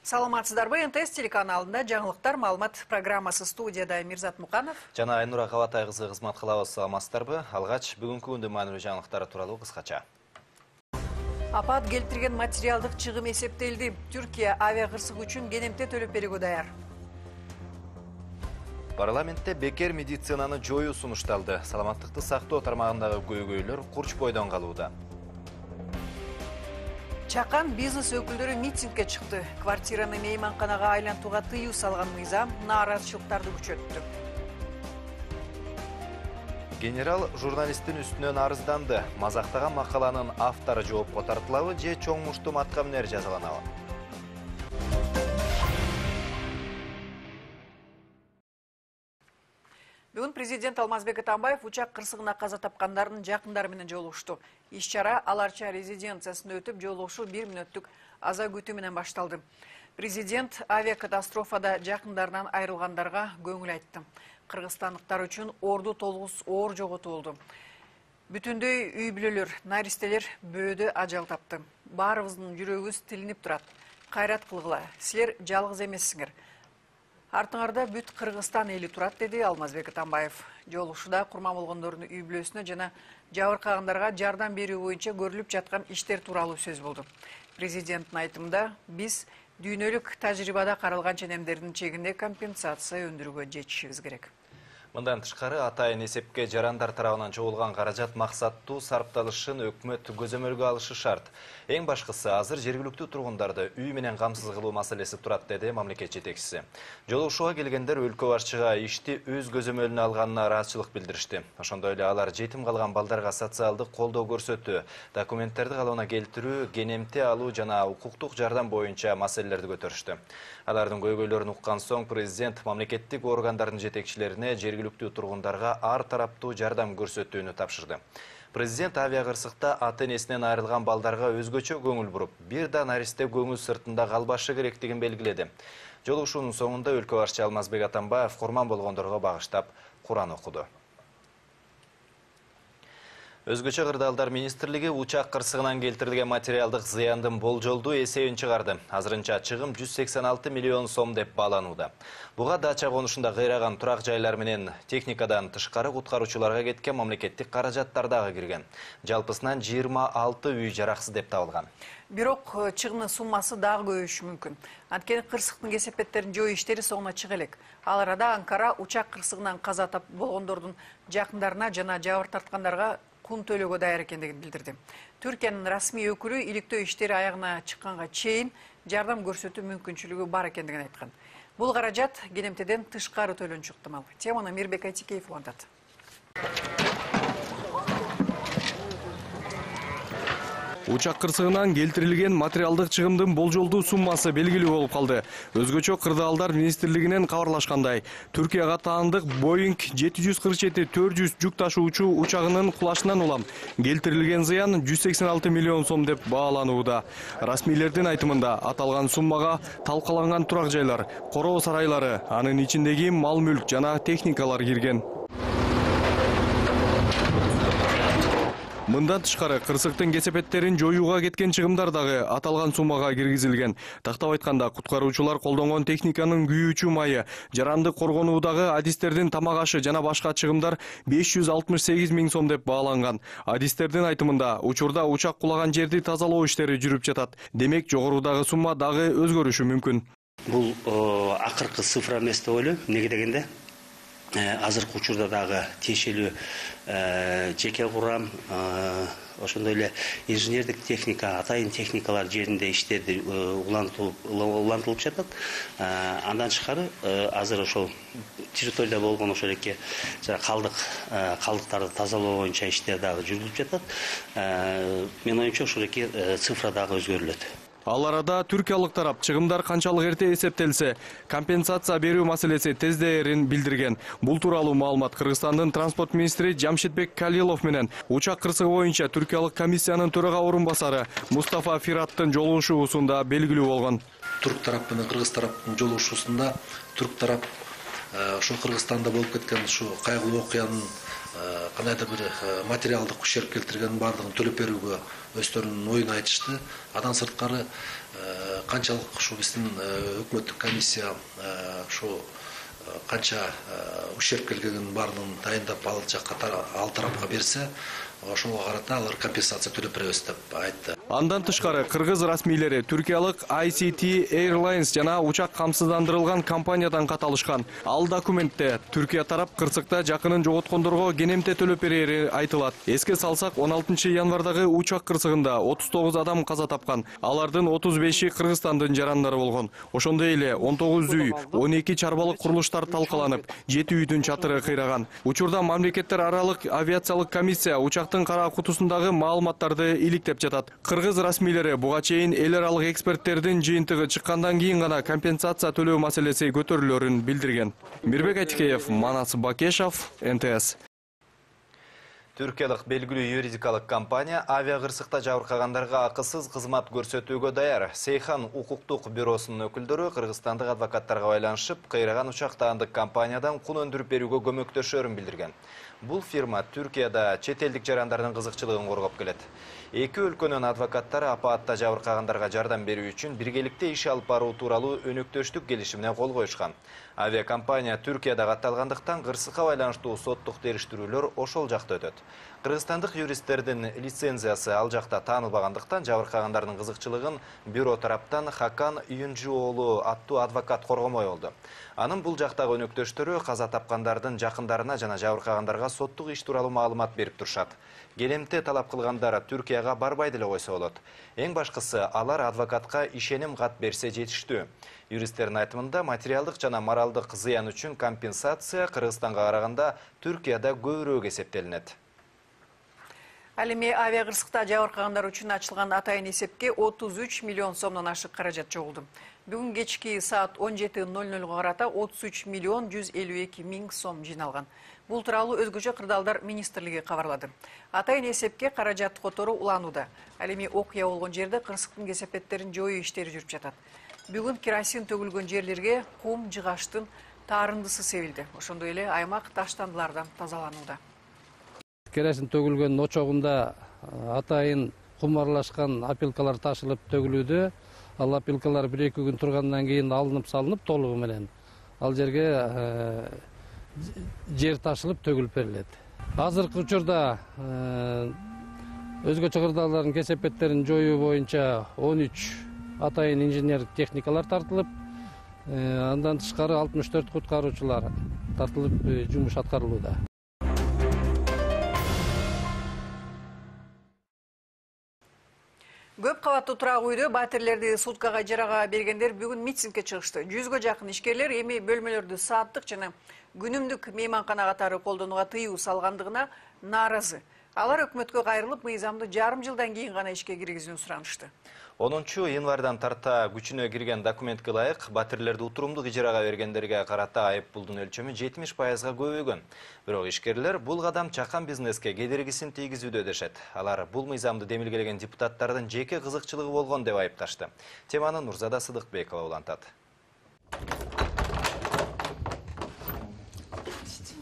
Саламатсыздарбы, НТС телеканалында жаңылыктар маалымат программасы студияда Мирзат Муканов. Жана Айнура Калатай кызы кызмат кылабыз. Саламатсыздарбы. Алгач бүгүнкү күндүн маанилүү жаңылыктары тууралуу кыскача. Апат келтирген материалдык чыгым эсептелди. Түркия авиа кырсык үчүн кенемте төлөп берүүгө даяр. Парламентте бекер медицинаны жоюу сунушталды. Саламаттыкты сактоо тармагындагы көйгөйлөр курч бойдон калууда. Чакан бизнес өкүлдөрү митингге чыкты. Квартираны мейманканага айлантууга тыюу салган мыйзам нааразычылыктарды күчөттү. Генерал журналисттин үстүнөн арызданды. Мазактаган макаланын автору жоопко тартылабы же чоң мушту маткамнер жазаланабы? Бүгүн президент Алмазбек Атамбаев учак кырсыгына каза тапкандардын жакындары менен жолугушту. Иш-чара Аларча резиденциясында өтүп, жолугушуу 1 мүнөттүк аза күтүү менен башталды. Президент авиакатастрофада жакындарынан айрылгандарга көңүл айтты. Кыргызстандыктар үчүн орду толгус оор жоготулду. Бүтүндөй үй бүлөлөр, наристелер бөөдө ажал тапты. Баарыбыздын жүрөгүбүз тилинип турат. Кайрат кылгыла, силер жалгыз эмессиңер. Артыңарда бүт Кыргызстан эли турат, деди Алмазбек Атамбаев. Жолугушууда курман болгондордун үй бүлөсүнө жана жабыркагандарга жардам берүү боюнча көрүлүп жаткан иштер тууралуу сөз болду. Президенттин айтымында биз дүйнөлүк тажрыйбада каралган ченемдердин чегинде компенсация өндүрүүгө жетишибиз керек. Мындан тышкары атайын эсепке жарандар тарабынан чогулган каражат максаттуу сарпталышын өкмөт көзөмөлгө алышы шарт. Эң башкысы азыр жергиликтүү тургундарды үй менен камсыз кылуу маселеси турат, деди мамлекет жетекчиси. Жолугушууга келгендер өлкө башчыга ишти өз көзөмөлүнө алганына ыраазычылык билдиришти. Ошондой эле алар жетим калган балдарга социалдык колдоо көрсөтүү, документтерди калыбына келтирүү, кенемте алуу жана укуктук жардам боюнча маселелерди көтөрүштү. Алардын көйгөйлөрүн уккан соң президент мамлекеттик органдардын жетекчилерине жергиликтүү тургундарга ар тараптуу жардам көрсөтүүнү тапшырды. Президент авиакырсыкта ата-энесинен айрылган балдарга өзгөчө көңүл буруп, бир да наристе көңүл сыртында калбашы керектигин белгиледи. Жолугушуунун соңунда өлкө башчы Алмазбек Атамбаев курман болгондорго багыштап Куран окуду. Өзгөчө кырдаалдар министрлиги учак кырсыгынан келтирилген материалдык зыяндын болжолдуу эсебин чыгарды. Азырынча чыгым 186 миллион сом деп бааланууда. Буга дача конушунда кыйраган турак жайлар менен техникадан тышкары куткаруучуларга кеткен мамлекеттик каражаттар дагы кирген. Жалпысынан 26 үй жараксыз деп табылган. Бирок чыгымдын суммасы дагы көбөйүшү мүмкүн. Анткени кырсыктын кесепеттерин жөө иштери соңуна чыга элек. Ал арада Анкара учак кырсыгынан каза тап болгондордун жакындарына жана жабыр тарткандарга кун төлөөгө даяр экендигин билдирди. Түркиянын расмий өкүлү иликтөө иштери аягына чыкканга чейин жардам көрсөтүү мүмкүнчүлүгү бар экендигин айткан. Бул каражат кенемтеден тышкары төлөнүшү ыктымал. Теманы Мирбек Айтикеев улантат. Учак кырсыгынан келтирилген материалдык чыгымдын болжолдуу суммасы белгилүү болуп калды. Өзгөчө кырдаалдар министрлигинен кабарлашкандай, Түркияга таандык Boeing 747-400 жүк ташуучу учагынын кулашынан улам келтирилген зыян 186 миллион сом деп бааланууда. Расмийлердин айтымында аталган суммага талкаланган турак жайлар, короо сарайлары, анын ичиндеги мал-мүлк жана техникалар кирген. Мындан тышкары кырсыктын кесепеттерин жоюуга кеткен чыгымдар дагы аталган суммага киргизилген. Тактап айтканда, куткаруучулар колдонгон техниканын күйүүчү майы, жаранды коргонуудагы адистердин тамак ашы жана башка чыгымдар 568 миң сом деп бааланган. Адистердин айтымында, учурда учак кулаган жерди тазалоо иштери жүрүп жатат. Демек, жогорудагы сумма дагы өзгөрүшү мүмкүн. Бул акыркы цифра эмес деп ойлойм. Эмнеге дегенде, азыркы учурда дагы тиешелүү жеке курам, ошондой эле инженердик техника, атайын техникалар жеринде иштерди улантылып жатат. Андан тышкары азыр ошол территорияда болгон ошол эки калдыктарды тазалоо боюнча иштер дагы жүрүлүп жатат. Мен оюмча ошол эки цифра дагы өзгөрүлөт. Ал арада түркиялык тарап чыгымдар канчалык эрте эсептелсе, компенсация берүү маселеси тездээрин билдирген. Бул тууралуу маалымат Кыргызстандын транспорт министри Жамшитбек Калилов менен учак кырсыгы боюнча түркиялык комиссиянын төрага орун басары Мустафа Фираттын жолугушуусунда белгилүү болгон. Түрк тарап менен кыргыз тараптын жолугушуусунда түрк тарап ошо Кыргызстанда болуп кеткен ушу кайгылуу окуянын кандайдыр бир материалдык ущерб келтиргенин баардыгын төлөп берүүгө өздөрүнүн оюн айтышты. Андан сырткары канчалык ушу биздин өкмөттүк комиссия ушу канча ущерб келгенин баардыгын дайындап ал тарапка берсе, ошого карата алар компенсация төлөп беребиз деп айтты. Андан тышкары кыргыз расмийлери түркиялык ICT Airlines жана учак камсыздандырылган компаниядан кат алышкан. Ал документте Түркия тарап кырсыкта жакынын жоготкондорго кенемте төлөп берери айтылат. Эске салсак, 16 январдагы учак кырсыгында 39 адам каза тапкан. Алардын 35и Кыргызстандын жарандары болгон. Ошондой эле 19 үй, 12 чарбалык курулуштар талкаланып, 7 үйдүн чатыры кыйраган. Учурда мамлекеттер аралык авиациялык комиссия учактын кара кутусундагы маалыматтарды иликтеп жатат. Кыргыз расмийлери буга чейин эл аралык эксперттердин жыйынтыгы чыккандан кийин гана компенсация төлөө маселеси көтөрүлөрүн билдирген. Мирбек Айтикеев, Манас Бакешов, НТС. Түркиялык белгилүү юридикалык компания авиа кырсыкта жабыркагандарга акысыз кызмат көрсөтүүгө даяр. Сейхан укуктук бюросунун өкүлдөрү кыргызстандык адвокаттарга байланышып, кыйраган учактаандык компаниядан кун өндүрүп берүүгө көмөктөшөрүн билдирген. Бул фирма Түркияда чет элдик жарандардын кызыкчылыгын коргоп келет. Эки өлкөнүн адвокаттары апаатта жабыркагандарга жардам берүү үчүн биргеликте иш алып баруу тууралуу өнөктөштүк келишимине кол коюшкан. Авиакомпания Түркияда катталгандыктан кырсыкка байланыштуу соттук териштирүүлөр ошол жакта өтөт. Кыргызстандык юристтердин лицензиясы ал жакта таанылбагандыктан жабыркагандардын кызыкчылыгын бюро тараптан Хакан Юнжуолу аттуу адвокат коргомой болду. Анын бул жактагы өнөктөштөрү каза тапкандардын жакындарына жана жабыркагандарга соттук иш тууралуу маалымат берип турушат. Келемте талап кылгандар Түркияга барбай деле койсо болот. Эң башкысы алар адвокатка ишеним кат берсе жетиштүү. Юристтердин айтымында материалдык жана моралдык зыян үчүн компенсация Кыргызстанга караганда Түркияда көбүрөөк эсептелинет. Ал эми авиа кырсыкта жабыркагандар үчүн ачылган атайын эсепке 33 миллион сомдон ашык каражат чогулду. Бүгүн кечки саат 17:00 карата 33 миллион 152 миң сом жиналган. Бул тууралуу өзгөчө кырдаалдар министрлиги кабарлады. Атайын эсепке каражат которуу уланууда. Ал эми окуя болгон жерде кырсыктын кесепеттерин жоюу иштери жүрүп жатат. Бүгүн керосин төгүлгөн жерлерге кум жыгаштын таарындысы себилди. Ошондой эле аймак таштандылардан тазаланууда. Керосин төгүлгөн очогунда атайын кум аралашкан опилкалар ташылып төгүлүүдө. Ал опилкалар 1-2 күн тургандан кийин алынып салынып толугу менен ал жерге жер ташылып төгүлүп берилет. Азыркы учурда өзгөчө кырдаалдардын кесепеттерин жоюу боюнча 13 атайын инженер техникалар тартылып, андан тышкары 64 куткаруучулар тартылып жумуш аткарылууда. Көп кабаттуу турак үйдө батирлерди суткага ижарага бергендер бүгүн митингге чыгышты. 100га жакын ишкерлер эми бөлмөлөрдү сааттык жана күнүмдүк мейманкана катары колдонууга тыюу салгандыгына нааразы. Алар өкмөткө кайрылып, мыйзамды жарым жылдан кийин гана ишке киргизүүнү суранышты. 10 январдан тарта күчүнө кирген документке ылайык батирлерди утурумдук ижарага бергендерге карата айып пулдун өлчөмү 70%га көбөйгөн. Бирок ишкерлер бул кадам чакан бизнеске кедергисин тийгизүүдө дешет. Алар бул мыйзамды демилгелеген депутаттардын жеке кызыкчылыгы болгон деп айыпташты. Теманы Нурзада Сыдыкбекова улантат.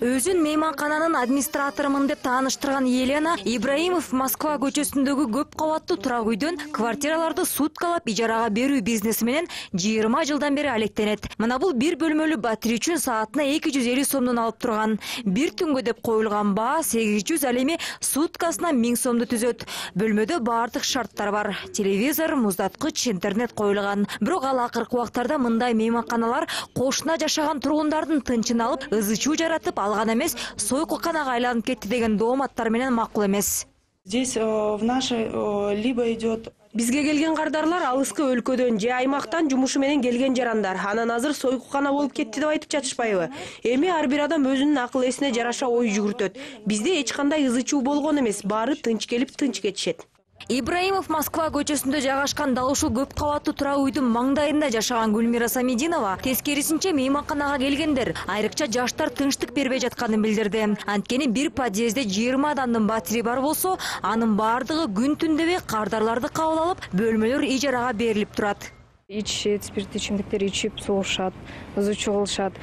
Өзүн мейманкананын администраторумун деп тааныштырган Елена Ибраимов Москва көчөсүндөгү көп кабаттуу турак үйдөн квартираларды суткалап ижарага берүү бизнеси менен 20 жылдан бери алектенет. Мына бул бир бөлмөлүү батир үчүн саатына 250 сомдон алып турган. Бир түнгө деп коюлган баа 800, ал эми суткасына 1000 сомду түзөт. Бөлмөдө баардык шарттар бар. Телевизор, муздаткыч, интернет коюлган. Бирок ал акыркы убактарда мындай мейманканалар кошуна жашаган тургундардын тынчын алып, ызы чуу жаратып, алган эмес, сойкуканага айланып кетти деген дооматтар менен макул эмес. Здесь в нашей либо идет Бизге келген кардарлар алыскы өлкөдөн же аймактан жумушу менен келген жарандар. Анан азыр сойкукана болуп кетти деп айтып жатышпайбы? Эми ар бир адам өзүнүн акыл эсине жараша ой жүгүртөт. Бизде эч кандай ызы чуу болгон эмес, баары тынч келип тынч кетишет. Ибраимов Москва көчөсүндө жайгашкан дал ушул көп кабаттуу турак үйдүн маңдайында жашаган Гүлмира Самидинова тескерисинче мейманканага келгендер айрыкча жаштар тынчтык бербей жатканын билдирди. Анткени бир подъездде 20 адамдын батири бар болсо, анын баардыгы күн түн дебей кардарларды кабыл алып, бөлмөлөр ижарага берилип турат. Ичишет, спирттүү ичимдиктер ичип согушат, ызычуу кылышат.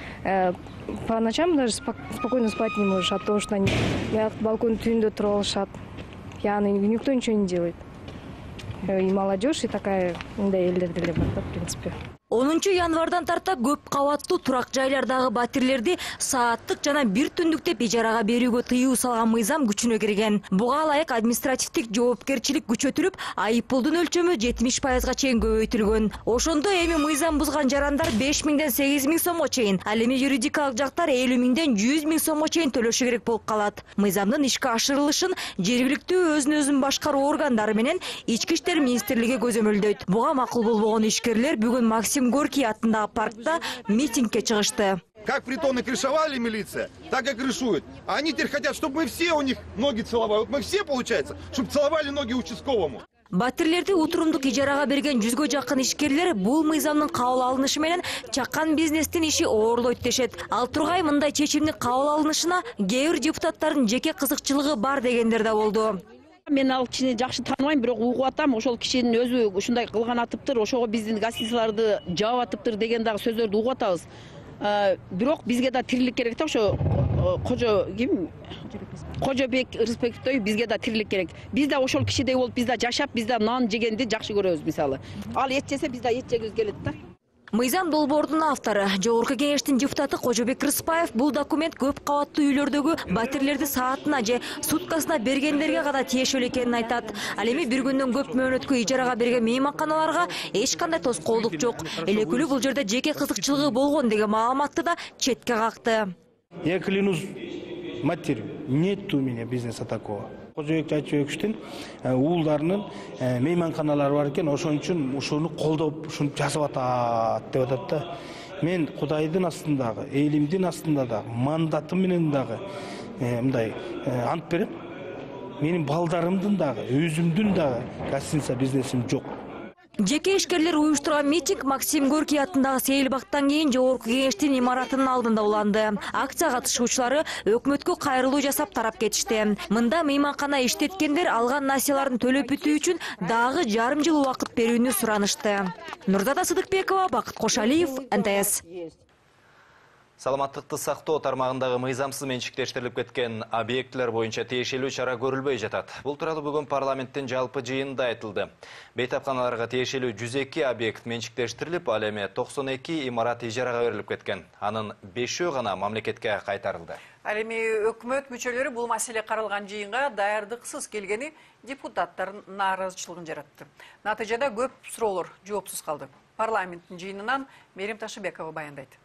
По ночам даже спокойно спать не можешь от того, что они балкон түбүндө туруп алышат. Яны никто ничего не делает. И молодежь, и такая мындай элдер деле бар да, в принципе. 10 январдан тарта көп кабаттуу турак жайлардагы батирлерди сааттык жана бир түндүктеп ижарага берүүгө тыюу салган мыйзам күчүнө кирген. Буга ылайык административдик жоопкерчилик күчөтүлүп, айыппулдун өлчөмү 70%га чейин көбөйтүлгөн. Ошондо эми мыйзам бузган жарандар 5000ден 8000 сомго чейин, ал эми юридикалык жактар 50000ден 100.000 сомго чейин төлөшү керек болуп калат. Мыйзамдын ишке ашырылышын жергиликтүү өзүн башкаруу органдары менен Ички иштер министрлиги көзөмөлдөйт. Буга макул болбогон ишкерлер бүгүн Максим Горький атындагы паркта митингге чыгышты. Как притоны крышевали милиция, так и крышуют. А они теперь хотят, чтобы мы все у них ноги целовали. Вот мы все, получается, чтобы целовали ноги участковому. Батирлерди утурумдук ижарага берген 100га жакын ишкерлер бул мыйзамдын кабыл алынышы менен чакан бизнестин иши оорлойт дешет. Ал тургай мындай чечимдин кабыл алынышына кээ бир депутаттардын жеке кызыкчылыгы бар дегендер да болду. Мен ал кишини жакшы тааныбайм, бирок угуп атам, ошол кишинин өзү ушундай кылган атыптыр, ошого биздин гостиницаларды жаап атыптыр деген дагы сөздөрдү угуп атабыз. Бирок бизге да тирилик керек да, ошо Кожобек Рыспековдой бизге да тирилик керек. Биз да ошол кишидей болуп, биз да жашап, биз да нан жегенди жакшы көрөбүз мисалы. Ал эт жесе биз да эт жегибиз келет да. Мыйзам долбоордун автору, Жогорку кеңештин депутаты Кожобек Рыспаев бул документ көп кабаттуу үйлөрдөгү батирлерди саатына же суткасына бергендерге гана тиешелүү экенин айтат. Ал эми бир күндөн көп мөөнөткө ижарага берген мейманканаларга эч кандай тоскоолдук жок. Элекөлүү бул жерде жеке кызыкчылыгы болгон деген маалыматты да четке какты. Я клянусь матерью, нет у меня бизнеса такого. Кожобек Жайчыбековичтин уулдарынын мейманканалары бар экен, ошон үчүн ушуну колдоп, ушуну жасап атат деп атат да. Мен Кудайдын астындагы, элимдин астында да, мандатым менен дагы мындай ант берем. Менин балдарымдын дагы, өзүмдүн дагы гостиница бизнесим жок. Жеке ишкерлер уюштурган митинг Максим Горький атындагы сейилбактан кийин Жогорку кеңештин имаратынын алдында уланды. Акция катышуучулары өкмөткө кайрылуу жасап тарап кетишти. Мында мейманкана иштеткендер алган насияларын төлөп бүтүү үчүн дагы жарым жыл убакыт берүүнү суранышты. Нурзада Сыдыкбекова, Бакыт Кошалиев, НТС. Саламаттыкты сактоо тармагындагы мыйзамсыз менчиктештирилип кеткен объектлер боюнча тиешелүү чара көрүлбөй жатат. Бул тууралуу бүгүн парламенттин жалпы жыйынында айтылды. Бейтапканаларга тиешелүү 102 объект менчиктештирилип, ал эми 92 имарат ижарага берилип кеткен. Анын 5-өө гана мамлекетке кайтарылды. Ал эми өкмөт мүчөлөрү бул маселе каралган жыйынга даярдыксыз келгени депутаттардын нааразычылыгын жаратты. Натыйжада көп суроолор жоопсуз калды. Парламенттин жыйынынан Мерим Ташыбекова баяндайт.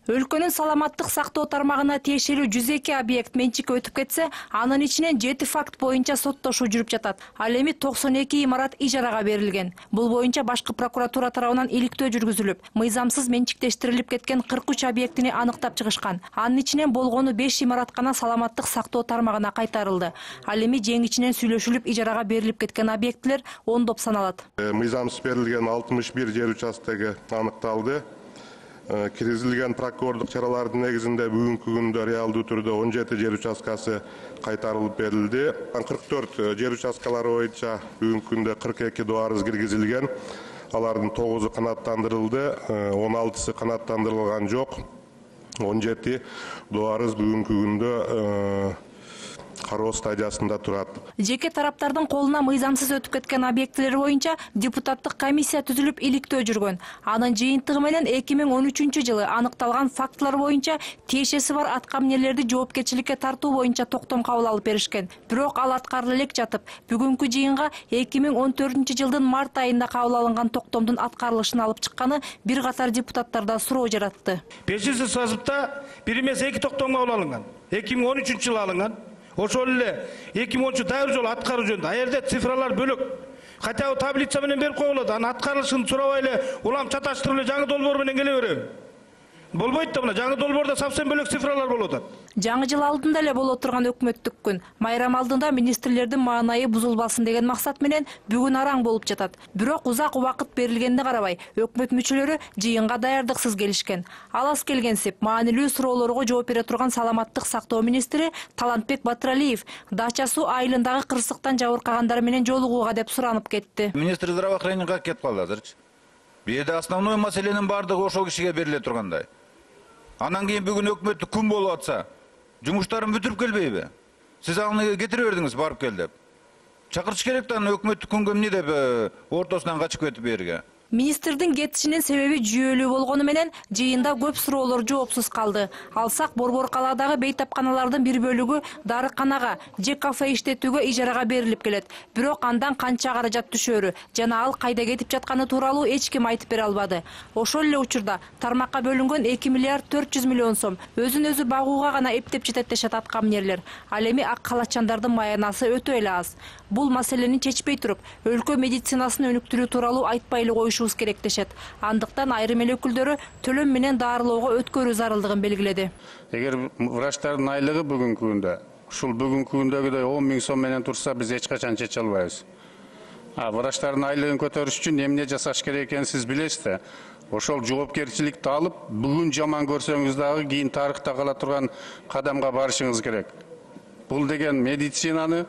Өлкөнүн саламаттык сактоо тармагына тиешелүү 102 объект менчикке өтүп кетсе, анын ичинен 7 факт боюнча соттошуу жүрүп жатат. Ал эми 92 имарат ижарага берилген. Бул боюнча башкы прокуратура тарабынан иликтөө жүргүзүлүп, мыйзамсыз менчиктештирилип кеткен 43 объектини аныктап чыгышкан. Анын ичинен болгону 5 имарат гана саламаттык сактоо тармагына кайтарылды. Ал эми жең ичинен сүйлөшүлүп ижарага берилип кеткен объекттер ондоп саналат. Мыйзамсыз берилген 61 жер участогу аныкталды. Киргизилген прокурорлук чаралардын негизинде бүгүнкү күндө реалдуу түрдө 17 жер участкасы кайтарылып берилди. 44 жер участкалары боюнча бүгүнкү күндө 42 дуарыз киргизилген. Алардын 9-у канаттандырылды, 16-сы канаттандырылган жок. 17 дуарыз бүгүнкү күндө кароо стадиясында турат. Жеке тараптардын колуна мыйзамсыз өтүп кеткен объекттер боюнча депутаттык комиссия түзүлүп иликтөө жүргөн. Анын жыйынтыгы менен 2013-жылы аныкталган фактылар боюнча тиешеси бар атка эмнелерди жоопкерчиликке тартуу боюнча токтом кабыл алып беришкен. Бирок ал аткарыла элек жатып, бүгүнкү жыйынга 2014-жылдын март айында кабыл алынган токтомдун аткарылышын алып чыкканы бир катар депутаттарда суроо жаратты. 5-сазыпта бир эмес 2 токтом кабыл алынган. 2013-жылы алынган. Ошол эле 2013 дайыр жолу аткаруу жөнүндө аерде цифралар бөлөк. Хотя таблица менен берип коюлат, анын аткарылышын сурабай эле улам чаташтырып эле жаңы долбоор менен келе береби. Болбойт да, мына жаңы долбоордо совсем бөлөк цифралар болуп атат. Жаңы жыл алдында эле болуп турган өкмөттүк күн. Майрам алдында министрлердин маанайы бузулбасын деген максат менен бүгүн араң болуп жатат. Бирок узак убакыт берилгенине карабай, өкмөт мүчөлөрү жыйынга даярдыксыз келишкен. Алас келгенсип, маанилүү суроолорго жооп бере турган саламаттык сактоо министри Талантбек Батыралиев Дача суу айылындагы кырсыктан жабыркагандар менен жолугууга деп суранып кетти. Министр здравоохранения как кетип калды азырчы? Беде основной маселенин бардыгы ошол кишиге бериле тургандай. Анан кийин бүгүн өкмөттү күн болуп атса, жумуштарын бүтүрүп келбейби? Сиз аны кетире бердиңиз барып кел деп. Чакырыш керек да аны өкмөттү күнгө эмне деп ортосунан качып кетип берге. Министрдин кетишинин себеби жүйөлүү болгону менен жыйында көп суроолор жоопсуз калды. Алсак Борбор калаадагы бейтапканалардын бир бөлүгү дарыканага же кафе иштетүүгө ижарага берилип келет. Бирок андан канча каражат түшөрү жана ал кайда кетип жатканы тууралуу эч ким айтып бере албады. Ошол эле учурда тармакка бөлүнгөн 2 миллиард 400 миллион сом өзүн өзү багууга гана эптеп жетет дешет аткаминерлер. Ал эми ак калачандардын маянасы өтө эле аз. Бул маселени чечпей туруп, өлкө медицинасын өнүктүрүү тууралуу айтпай эле коюшубуз керек дешет. Андыктан айрым эл өкүлдөрү төлөм менен дарылоого өткөрүү зарылдыгын белгиледи. Эгер врачтардын айлыгы бүгүнкү күндө, ушул бүгүнкү күндөгүдөй 10 000 сом менен турса, биз эч качан чече албайбыз. Врачтардын айлыгын көтөрүш үчүн эмне жасаш керек экенин сиз билесиз да. Ошол жоопкерчиликти алып, бүгүн жаман көрсөңүз дагы кийин тарыхта кала турган кадамга барышыңыз керек. Бул деген медицинаны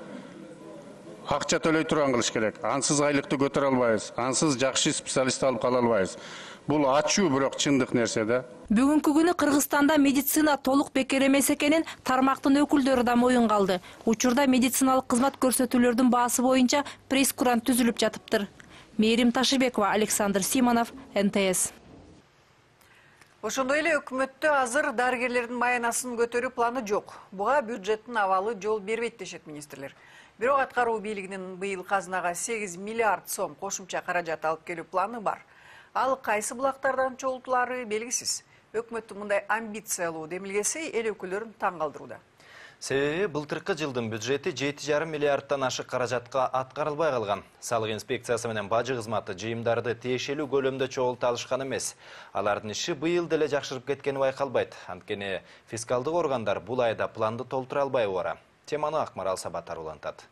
акча төлөй турган кылыш керек. Ансыз айлыкты көтөрө албайбыз. Ансыз жакшы специалист алып кала албайбыз. Бул ачуу, бирок чындык нерсе да. Бүгүнкү күнү Кыргызстанда медицина толук бекер эмес экенин тармактын өкүлдөрү да моюнга алды. Учурда медициналык кызмат көрсөтүүлөрдүн баасы боюнча пресс-курант түзүлүп жатыптыр. Мээрим Ташыбекова, Александр Симонов, НТС. Ошондой эле өкмөттө азыр дарыгерлердин маянасын көтөрүү планы жок. Буга бюджеттин абалы жол бербейт дешет министрлер. Бирок аткаруу бийлигинин быйыл казынага 8 миллиард сом кошумча каражат алып келүү планы бар. Ал кайсы булактардан чогултулары белгисиз. Өкмөттүн мындай амбициялуу демилгеси эл өкүлдөрүн таң калтырууда. Себеби былтыркы жылдын бюджети 7,5 миллиардтан ашык каражатка аткарылбай калган. Салык инспекциясы менен бажы кызматы жыйымдарды тиешелүү көлөмдө чогулта алышкан эмес. Алардын иши быйыл деле жакшырып кеткени байкалбайт. Анткени фискалдык органдар бул айда планды толтура албай бара. Теманы Акмарал Сабатар улантат.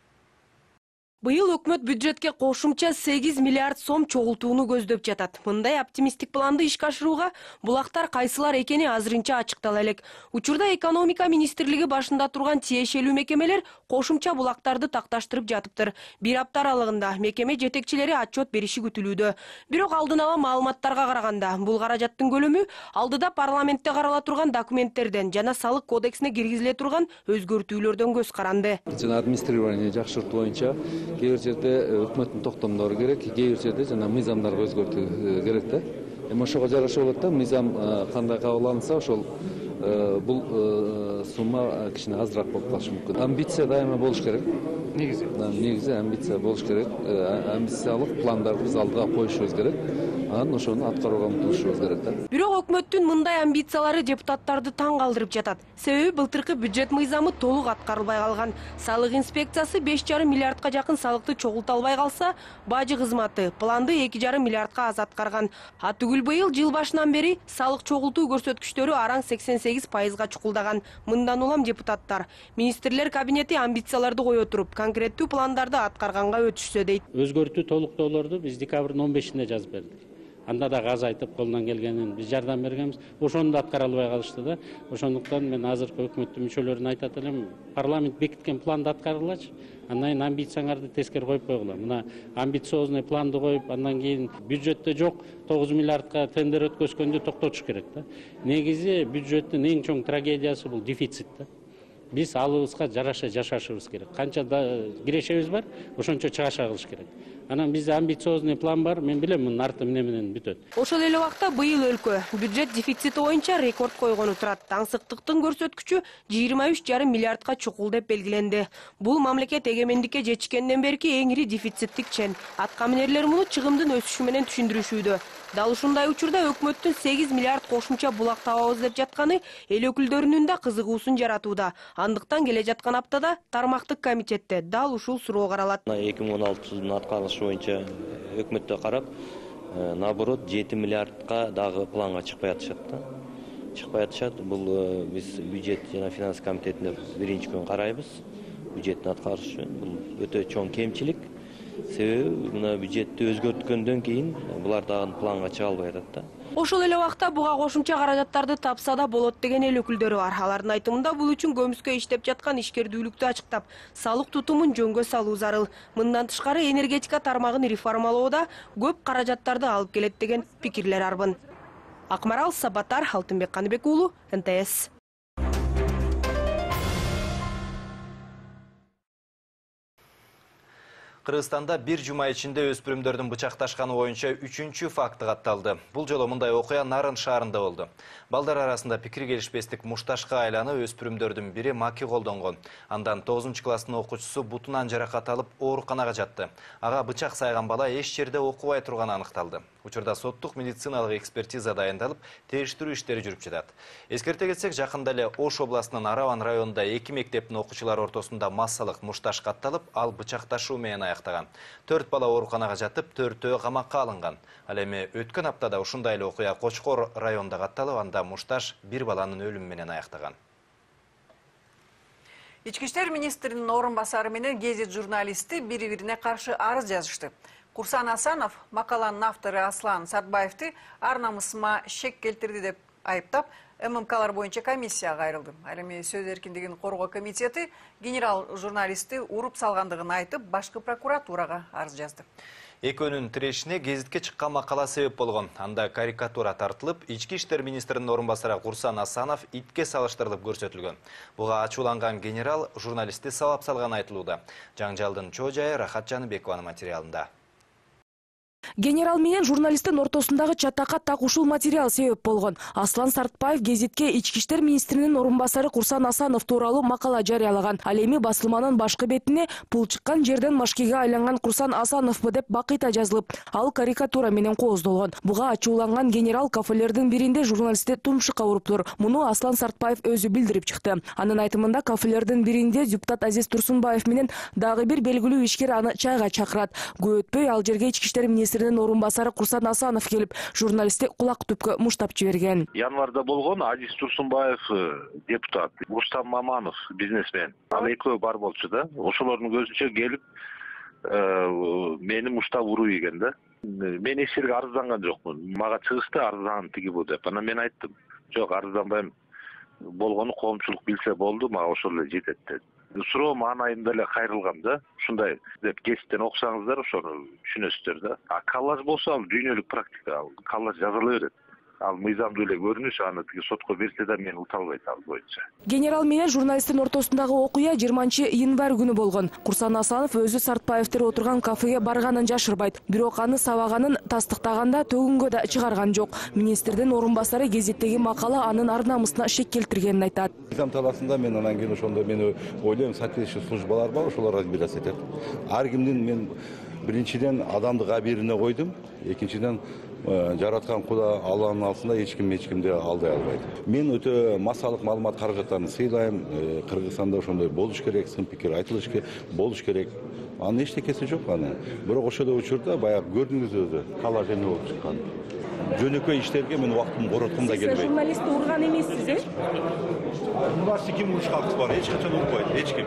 Быйыл өкмөт бюджетке кошумча 8 миллиард сом чогултууну көздөп жатат. Мындай оптимисттик планды ишке ашырууга булактар кайсылар экени азырынча ачыктала элек. Учурда экономика министрлиги башында турган тиешелүү мекемелер кошумча булактарды такташтырып жатыптыр. Бир апта аралыгында мекеме жетекчилери отчет бериши күтүлүүдө. Бирок алдын ала маалыматтарга караганда, бул каражаттын көлөмү алдыда парламентте карала турган документтерден жана салык кодексине киргизиле турган өзгөртүүлөрдөн көз каранды. Жана администрирование жакшыртуу боюнча кээ бир жерде өкмөттүн токтомдору керек, кээ бир жерде жана мыйзамдарга өзгөртүү керек да. Эми ошого жараша болот да, мыйзам кандай кабыл алынса, ошол бул сумма кичине азыраак болуп калышы мүмкүн. Амбиция дайыма болуш керек. Негизи амбиция болуш керек. Амбициялык пландарды биз алдыга коюшубуз керек. Анан ошону аткарууга умтулушубуз керек да. Бирок өкмөттүн мындай амбициялары депутаттарды таң калтырып жатат. Себеби былтыркы бюджет мыйзамы толук аткарылбай калган. Салык инспекциясы 5,5 миллиардка жакын салыкты чогулта албай калса, бажы кызматы планды 2,5 миллиардка аз аткарган. Атүгүл быйыл жыл башынан бери салык чогултуу көрсөткүчтөрү араң 88%га чукулдаган. Мындан улам депутаттар, министрлер кабинети амбицияларды кое туруп, конкреттүү пландарды аткарганга өтүшсө дейт. Өзгөртүү толуктоолорду биз декабрдын 15-inde жазып бердик. Анда да аз айтып колунан келгенин биз жардам бергенбиз. Ошону да аткара албай калышты да. Ошондуктан мен азыркы өкмөттүн мүчөлөрүнө айтат элем, парламент бекиткен планды аткаргылачы. Андан кийин амбицияңарды тескери коюп койгула. Мына амбициозный планды коюп, андан кийин бюджетте жок 9 миллиардка тендер өткөзгөндө токтотуш керек да. Негизи бюджеттин эң чоң трагедиясы бул дефицит да. Биз алыбызга жараша жашашыбыз керек. Канча кирешебиз бар, ошончо чыгаша кылыш керек. Анан бизде амбициозный план бар, мен билем мунун арты эмне менен бүтөт. Ошол эле убакта быйыл өлкө бюджет дефицити боюнча рекорд койгону турат. Таңсыктыктын көрсөткүчү 23,5 миллиардка чукул деп белгиленди. Бул мамлекет эгемендикке жетишкенден берки эң ири дефициттик чен. Аткаминерлер муну чыгымдын өсүшү менен түшүндүрүшүүдө. Дал ушундай учурда өкмөттүн 8 миллиард кошумча булак табабыз деп жатканы эл өкүлдөрүнүн да кызыгуусун жаратууда. Андыктан келе жаткан аптада тармактык комитетте дал ушул суроо каралат. 2016 жылдын аткарылышы боюнча өкмөттө карап, наоборот 7 миллиардка дагы планга чыкпай атышат да. Чыкпай атышат. Бул биз бюджет жана финанс комитетинде биринчи күн карайбыз. Бюджеттин аткарышы бул өтө чоң кемчилик. Себеби мына бюджетти өзгөрткөндөн кийин булар дагы планга чыга албай атат да. Ошол эле убакта буга кошумча каражаттарды тапса да болот деген эл өкүлдөрү бар. Алардын айтымында бул үчүн көмүскө иштеп жаткан ишкердүүлүктү ачыктап, салык тутумун жөнгө салуу зарыл. Мындан тышкары энергетика тармагын реформалоодо көп каражаттарды алып келет деген пикирлер арбын. Акмарал Сабатар, Алтынбек Каныбек уулу, НТС. Кыргызстанда бир жума ичинде өспүрүмдөрдүн бычакташканы боюнча 3-чү факты катталды. Бул жолу мындай окуя Нарын шаарында болду. Балдар арасында пикир келишпестик мушташка айланып, өспүрүмдөрдүн бири маки колдонгон. Андан 9-класстын окуучусу бутунан жаракат алып ооруканага жатты. Ага бычак сайган бала эч жерде окубай турганы аныкталды. Учурда соттук медициналык экспертиза дайындалып, териштирүү иштери жүрүп жатат. Эскерте кетсек, жакында эле Ош областынын Араван районунда 2 мектептин окуучулары ортосунда массалык мушташ катталып, ал бычакташуу менен аяктаган. 4 бала ооруканага жатып, 4-өө камакка алынган. Ал эми өткөн аптада ушундай эле окуя Кочкор районунда катталып, анда мушташ бир баланын өлүмү менен аяктаган. Ички иштер министринин орун басары менен гезит журналисти бири-бирине каршы арыз жазышты. Курсан Асанов макаланын автору Аслан Сартбаевди ар намысыма шек келтирди деп айыптап, ММКлар боюнча комиссияга кайрылды. Ал эми сөз эркиндигин коргоо комитети генерал журналистти уруп салгандыгын айтып, башкы прокуратурага арыз жазды. Экөөнүн тирешине гезитке чыккан макала себеп болгон. Анда карикатура тартылып, ички иштер министринин орун басары Курсан Асанов итке салыштырылып көрсөтүлгөн. Буга ачууланган генерал журналистти сабап салганы айтылууда. Жаңжалдын чоо жайы Рахат Жаныбекованын материалында. Генерал менен журналисттин ортосундагы чатакка такушул материал себеп болгон. Аслан Сартбаев гезитке ички иштер министринин орун басары Курсан Асанов тууралуу макала жарыялаган. Ал эми басылманын башкы бетине пул чыккан жерден машкеге айланган Курсан Асановпу деп бакыйта жазылып, ал карикатура менен кооздолгон. Буга ачууланган генерал кафелердин биринде журналистти тумшукка уруптур. Муну Аслан Сартбаев өзү билдирип чыкты. Анын айтымында кафелердин биринде депутат Азиз Турсунбаев менен дагы бир белгилүү ишкер аны чайга чакырат. Көп өтпөй ал жерге ички иштер министринин орун басары Курсан Асанов келип, журналистти кулак түпкө муштап жиберген. Январда болгон Азиз Турсунбаев депутат, Рустам Маманов бизнесмен. Ал экөө бар болчу да. Ошолордун көзүнчө келип мени муштап уруу ийген да. Мен эч жерге арызданган жокмун. Мага чыгышты арызданам тиги бу деп. Анан мен айттым, жок арызданбайм. Болгону коомчулук билсе болду, мага ошол эле жетет деп. Суроом анайында эле кайрылгам да. Ушундай деп гезиттен окусаңыздар ошону түшүнөсүздөр да. Коллаж болсо ал дүйнөлүк практика, ал коллаж жазыла берет. Ал мыйзамдуу эле көрүнүш, аны тиги сотко берсе да мен уталбайт ал боюнча. Генерал менен журналисттин ортосундагы окуя 20-январь күнү болгон. Курсан Асанов өзү Сартбаевдер отурган кафеге барганын жашырбайт. Бирок аны сабаганын тастыктаганда төгүнгө да чыгарган жок. Министрдин орун басары гезиттеги макала анын ар намысына шек келтиргенин айтат. Мыйзам талаасында мен анан кийин ошондо мен ойлойм, соответствующий службалар бар, ошолор разбираться этет. Ар кимдин мен биринчиден адамдык абийирине койдум, экинчиден жараткан Куда Алланын алсында эч кимди алдай албайт. Мен өтө массалык маалымат каражаттарын сыйлайм. Кыргызстанда ошондой болуш керек, сын пикир айтылыш керек, болуш керек. Анын эчтекеси жок аны. Бирок ошол учурда баягы көрдүңүз өзү, коллаж эме болуп чыккан. Жөнөкөй иштерге мен убактымды короткум да келбейт. Сиз журналистти урган эмессиз, Мурашты ким урушка акысы бар? Эч качан урбайт, эч ким.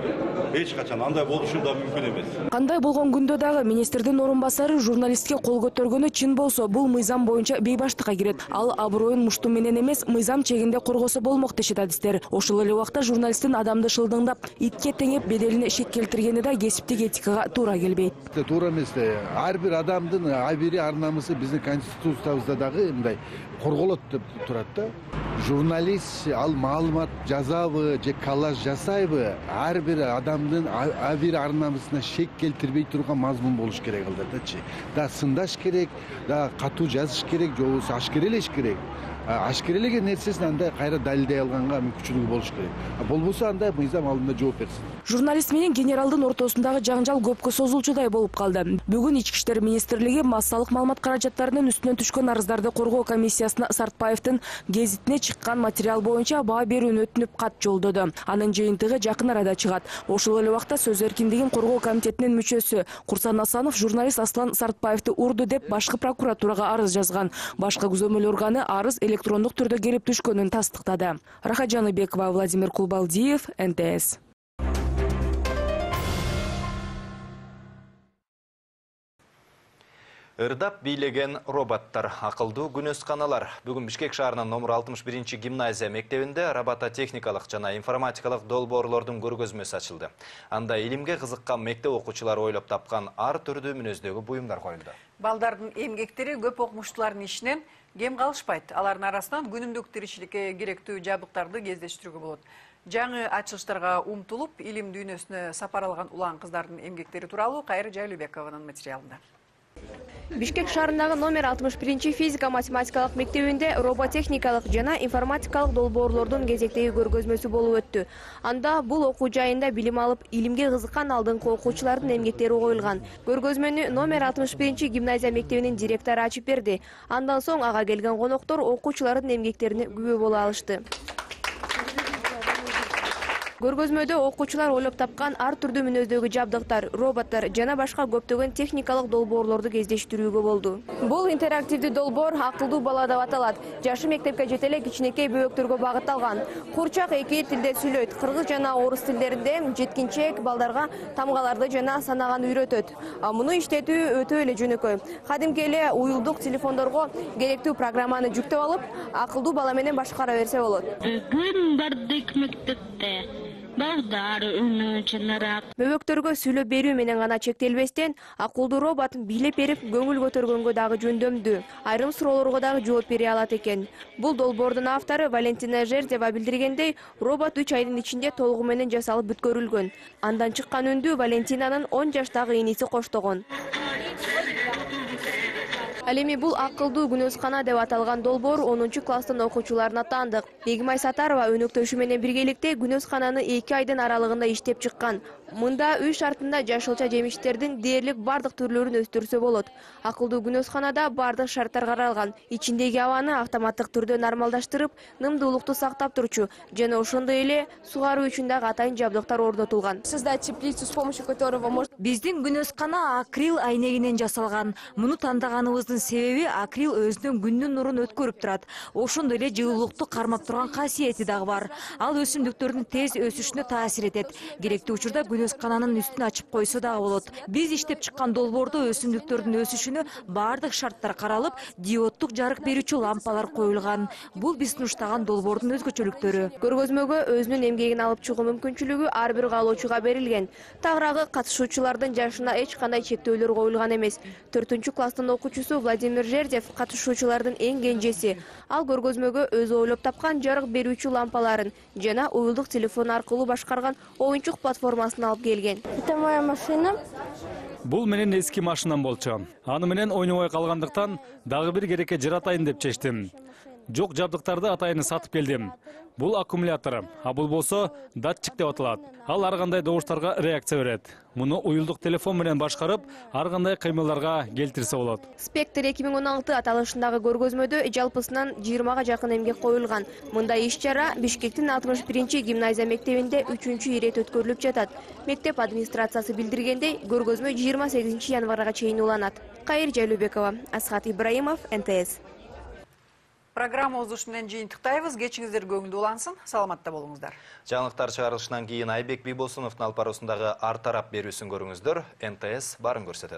Эч качан андай болушу да мүмкүн эмес. Кандай болгон күндө дагы министрдин орун басары журналистке кол көтөргөнү чын болсо, бул мыйзам боюнча бейбаштыкка кирет. Ал аброюн мушту менен эмес, мыйзам чегинде коргосо болмок дешет адистер. Ошол эле убакта журналисттин адамды шылдыңдап, итке теңеп беделине шек келтиргени да кесиптик этикага туура келбейт. Туура эмес. Ар бир адамдын абийири, ар намысы биздин конституциябызда дагы мындай корголот деп турат да. Журналист ал маалымат жазабы же коллаж жасайбы, ар бир адамдын абийири, ар намысына шек келтирбей турган мазмун болуш керек алдардачы. Да сындаш керек, да катуу жазыш керек, же болбосо ашкерелеш керек. Ашкерелеген нерсесин андай кайра далилдей алганга мүмкүнчүлүгү болуш керек. Болбосо андай мыйзам алдында жооп берсин. Журналист менен генералдын ортосундагы жаңжал көпкө созулчудай болуп калды. Бүгүн Ички иштер министрлиги массалык маалымат каражаттарынын үстүнөн түшкөн арыздарды коргоо комиссиясына Сартбаевдин гезитине чыккан материал боюнча баа берүүнү өтүнүп кат жолдоду. Анын жыйынтыгы жакын арада чыгат. Ошол эле убакта сөз эркиндигин коргоо комитетинин мүчөсү Курсан Асанов журналист Аслан Сартбаевди урду деп башкы прокуратурага арыз жазган. Башкы көзөмөл органы арыз электрондук түрдө келип түшкөнүн тастыктады. Рахат Жаныбекова, Владимир Кулбалдиев, НТС. Ырдап бийлеген роботтар, акылдуу күнөсканалар. Бүгүн Бишкек шаарынын номер 61 гимназия мектебинде робототехникалык жана информатикалык долбоорлордун көргөзмөсү ачылды. Анда илимге кызыккан мектеп окуучулары ойлоп тапкан ар түрдүү мүнөздөгү буюмдар коюлду. Балдардын эмгектери көп окумуштуулардын ишинен кем калышпайт. Алардын арасынан күнүмдүк тиричиликке керектүү жабдыктарды кездештирүүгө болот. Жаңы ачылыштарга умтулуп, илим дүйнөсүнө сапар алган улан кыздардын эмгектери тууралуу Кайыр Жайлыбекованын материалында. Бишкек шаарындагы номер 61 физика-математикалык мектебинде роботехникалык жана информатикалык долбоорлордун кезектеги көргөзмөсү болуп өттү. Анда бул окуу жайында билим алып, илимге кызыккан алдыңкы окуучулардын эмгектери коюлган. Көргөзмөнү номер 61 гимназия мектебинин директору ачып берди. Андан соң ага келген коноктор окуучулардын эмгектерине күбө боло алышты. Көргөзмөдө окуучулар ойлоп тапкан ар түрдүү мүнөздөгү жабдыктар, роботтор жана башка көптөгөн техникалык долбоорлорду кездештирүүгө болду. Бул интерактивдүү долбоор акылдуу бала деп аталат. Жашы мектепке жете эле кичинекей бөбөктөргө багытталган. Курчак эки тилде сүйлөйт. Кыргыз жана орус тилдеринде жеткинчек балдарга тамгаларды жана санаганы үйрөтөт. Муну иштетүү өтө эле жөнөкөй. Кадимки эле уюлдук телефондорго керектүү программаны жүктөп алып, акылдуу бала менен башкара берсе болот. Бүгүн бардык мектепте. Бөбөктөргө сүйлөп берүү менен гана чектелбестен, акылдуу робот бийлеп берип, көңүл көтөргөнгө дагы жөндөмдүү. Айрым суроолорго дагы жооп бере алат экен. Бул долбоордун автору Валентина Жердева билдиргендей, робот 3 айдын ичинде толугу менен жасалып бүткөрүлгөн. Андан чыккан үндү Валентинанын 10 жаштагы иниси коштогон. Ал эми бул акылдуу күнөскана деп аталган долбоор 10 класстын окуучуларына таандык. Бегимай Сатарова өнөктөшү менен биргеликте күнөскананы 2 айдын аралыгында иштеп чыккан. Мында үй шартында жашылча жемиштердин дээрлик бардык түрлөрүн өстүрсө болот. Акылдуу күнөсканада бардык шарттар каралган. Ичиндеги абаны автоматтык түрдө нормалдаштырып, нымдуулукту сактап турчу жана ошондой эле сугаруу үчүн дагы атайын жабдыктар орнотулган. Биздин күнөскана акрил айнегинен жасалган. Муну тандаганыбыздын себеби акрил өзүнүн күндүн нурун өткөрүп турат. Ошондой эле жылуулукту кармап турган касиети дагы бар. Ал өсүмдүктөрдүн тез өсүшүнө таасир этет. Керектүү учурда күнөскананын үстүн ачып койсо дагы болот. Биз иштеп чыккан долбоордо өсүмдүктөрдүн өсүшүнө бардык шарттар каралып, диоддук жарык берүүчү лампалар коюлган. Бул биз сунуштаган долбоордун өзгөчөлүктөрү. Көргөзмөгө өзүнүн эмгегин алып чыгуу мүмкүнчүлүгү ар бир каалоочуга берилген. Тагыраагы катышуучулардын жашына эч кандай чектөөлөр коюлган эмес. 4-класстын окуучусу Владимир Жердев катышуучулардын эң кенжеси. Ал көргөзмөгө өзү ойлоп тапкан жарык берүүчү лампаларын жана уюлдук телефон аркылуу башкарган оюнчук платформасын алып келген. Это моя машина. Бул менен эски машинам болчу. Аны менен ойнобой калгандыктан дагы бир керекке жаратайын деп чечтим. Жок жабдыктарды атайын сатып келдим. Бул аккумулятор, а бул болсо датчик деп аталат. Ал ар кандай добуштарга реакция берет. Муну уюлдук телефон менен башкарып, ар кандай кыймылдарга келтирсе болот. Спектр 2016 аталышындагы көргөзмөдө жалпысынан 20га жакын эмгек коюлган. Мындай иш-чара Бишкектин 61 гимназия мектебинде 3-чү ирет өткөрүлүп жатат. Мектеп администрациясы билдиргендей, көргөзмө 28 январга чейин уланат. Кайыр Жайлыбекова, Асхат Ибраимов, НТС. Программа узушунан жыйынтыктайбыз. Кечиңиздер көңүлдүү улансын. Саламатта болуңуздар. Жаңылыктар чыгарылышынан кийин Айбек Бийбосунов Алпаросундагы ар тарап берүүсүн көрүңүздөр. НТС барын көрсөтөт.